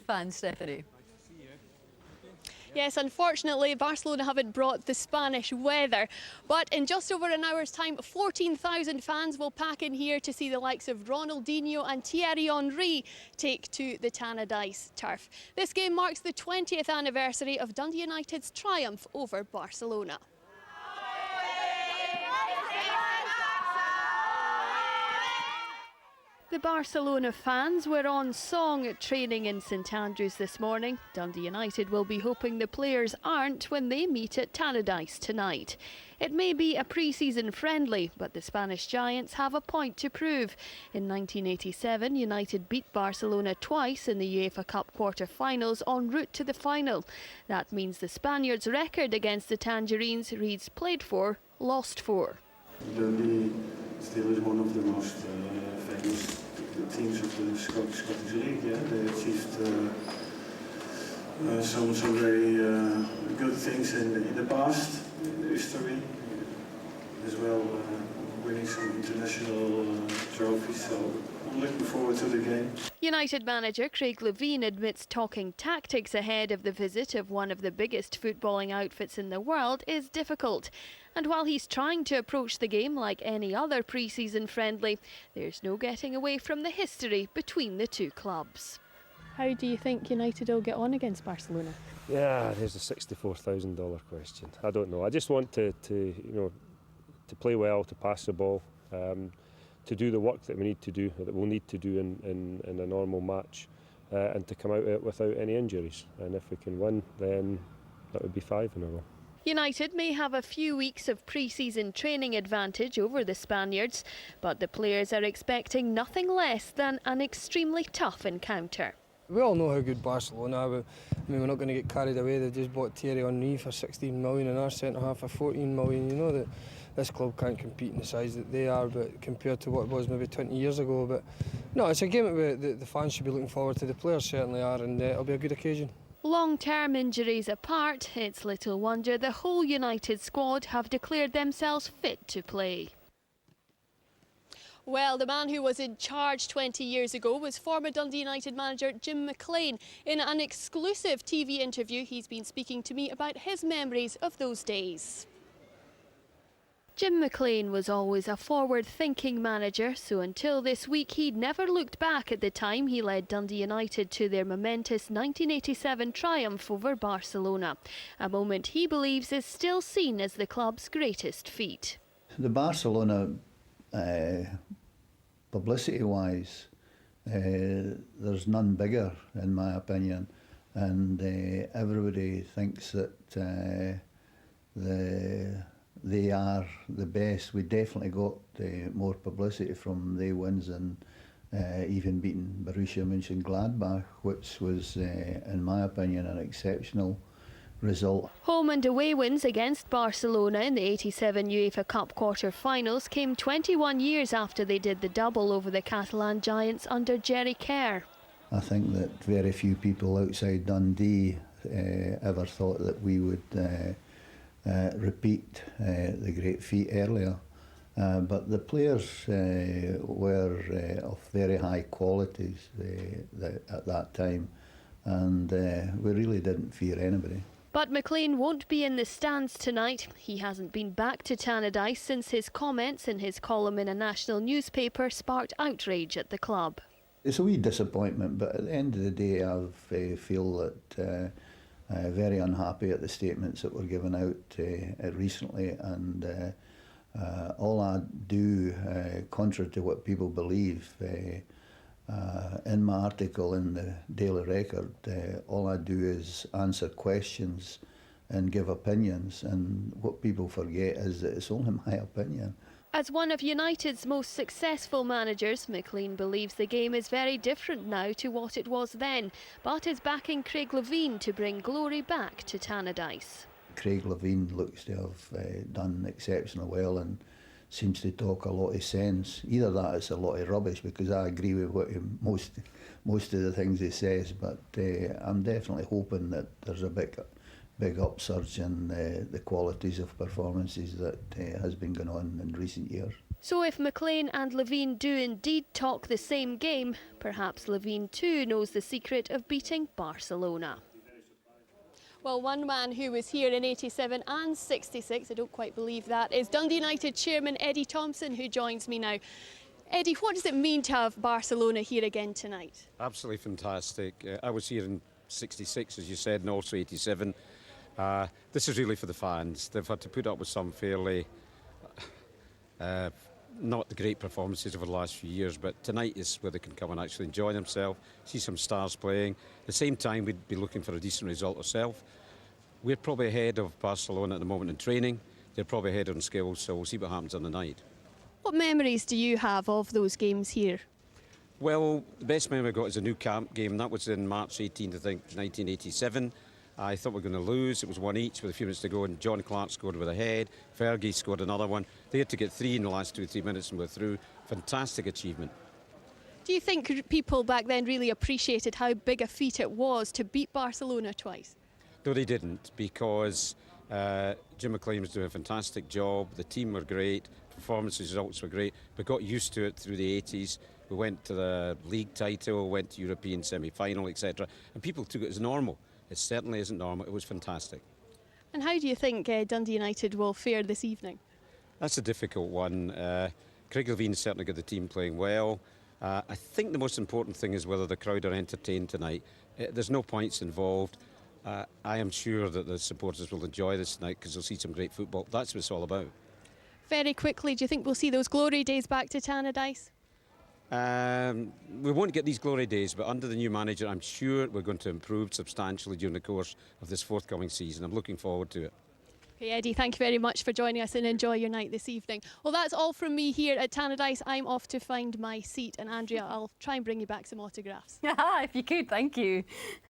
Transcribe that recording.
fans, Stephanie. Yes, unfortunately, Barcelona haven't brought the Spanish weather, but in just over an hour's time, 14,000 fans will pack in here to see the likes of Ronaldinho and Thierry Henry take to the Tannadice turf. This game marks the 20th anniversary of Dundee United's triumph over Barcelona. The Barcelona fans were on song at training in St Andrews this morning. Dundee United will be hoping the players aren't when they meet at Tannadice tonight. It may be a pre-season friendly, but the Spanish Giants have a point to prove. In 1987, United beat Barcelona twice in the UEFA Cup quarter-finals en route to the final. That means the Spaniards' record against the Tangerines reads played 4, lost 4. Dundee still is one of the most famous teams of the Scottish League. Yeah? They achieved some very good things in the past, in the history, as well, winning some international trophies. So I'm looking forward to the game. United manager Craig Levein admits talking tactics ahead of the visit of one of the biggest footballing outfits in the world is difficult. And while he's trying to approach the game like any other pre-season friendly, there's no getting away from the history between the two clubs. How do you think United will get on against Barcelona? Yeah, there's a $64,000 question. I don't know. I just want to play well, to pass the ball, to do the work that we need to do, that we'll need to do in a normal match, and to come out of it without any injuries. And if we can win, then that would be 5 in a row. United may have a few weeks of pre-season training advantage over the Spaniards, but the players are expecting nothing less than an extremely tough encounter. We all know how good Barcelona are. We're not going to get carried away. They've just bought Thierry Henry for 16 million and our centre-half for 14 million. You know that this club can't compete in the size that they are, but compared to what it was maybe 20 years ago. But no, it's a game that the fans should be looking forward to. The players certainly are, and it'll be a good occasion. Long-term injuries apart, it's little wonder the whole United squad have declared themselves fit to play. Well, the man who was in charge 20 years ago was former Dundee United manager Jim McLean. In an exclusive TV interview, he's been speaking to me about his memories of those days. Jim McLean was always a forward-thinking manager, so until this week he'd never looked back at the time he led Dundee United to their momentous 1987 triumph over Barcelona, a moment he believes is still seen as the club's greatest feat. The Barcelona, publicity-wise, there's none bigger in my opinion, and everybody thinks that they are the best. We definitely got more publicity from their wins and even beating Borussia Mönchengladbach, which was, in my opinion, an exceptional result. Home and away wins against Barcelona in the 87 UEFA Cup quarter-finals came 21 years after they did the double over the Catalan giants under Jerry Kerr. I think that very few people outside Dundee ever thought that we would repeat the great feat earlier, but the players were of very high qualities at that time, and we really didn't fear anybody. But McLean won't be in the stands tonight. He hasn't been back to Tannadice since his comments in his column in a national newspaper sparked outrage at the club. It's a wee disappointment, but at the end of the day I feel that very unhappy at the statements that were given out recently, and all I do, contrary to what people believe, in my article in the Daily Record, all I do is answer questions and give opinions, and what people forget is that it's only my opinion. As one of United's most successful managers, McLean believes the game is very different now to what it was then, but is backing Craig Levein to bring glory back to Tannadice. Craig Levein looks to have done exceptionally well and seems to talk a lot of sense. Either that is a lot of rubbish, because I agree with what most of the things he says, but I'm definitely hoping that there's a big upsurge in the qualities of performances that has been going on in recent years. So if McLean and Levine do indeed talk the same game, perhaps Levine too knows the secret of beating Barcelona. Well, one man who was here in 87 and 66, I don't quite believe that, is Dundee United chairman Eddie Thompson, who joins me now. Eddie, what does it mean to have Barcelona here again tonight? Absolutely fantastic. I was here in 66, as you said, and also 87. This is really for the fans. They've had to put up with some fairly not the great performances over the last few years, but tonight is where they can come and actually enjoy themselves, see some stars playing. At the same time, we'd be looking for a decent result ourselves. We're probably ahead of Barcelona at the moment in training. They're probably ahead on skills, so we'll see what happens on the night. What memories do you have of those games here? Well, the best memory I got is a new camp game. That was in March 18th, I think, 1987. I thought we were going to lose. It was one each with a few minutes to go, and John Clark scored with a head. Fergie scored another one. They had to get 3 in the last 2 or 3 minutes and we're through. Fantastic achievement. Do you think people back then really appreciated how big a feat it was to beat Barcelona twice? No, they didn't, because Jim McLean was doing a fantastic job. The team were great. Performance results were great. We got used to it through the 80s. We went to the league title, went to European semi-final, etc. And people took it as normal. It certainly isn't normal. It was fantastic. And how do you think Dundee United will fare this evening? That's a difficult one. Craig Levein certainly got the team playing well. I think the most important thing is whether the crowd are entertained tonight. There's no points involved. I am sure that the supporters will enjoy this tonight because they'll see some great football. That's what it's all about. Very quickly, do you think we'll see those glory days back to Tannadice? We won't get these glory days, but under the new manager, I'm sure we're going to improve substantially during the course of this forthcoming season. I'm looking forward to it. Okay, Eddie, thank you very much for joining us and enjoy your night this evening. Well, that's all from me here at Tannadice. I'm off to find my seat, and Andrea, I'll try and bring you back some autographs. If you could, thank you.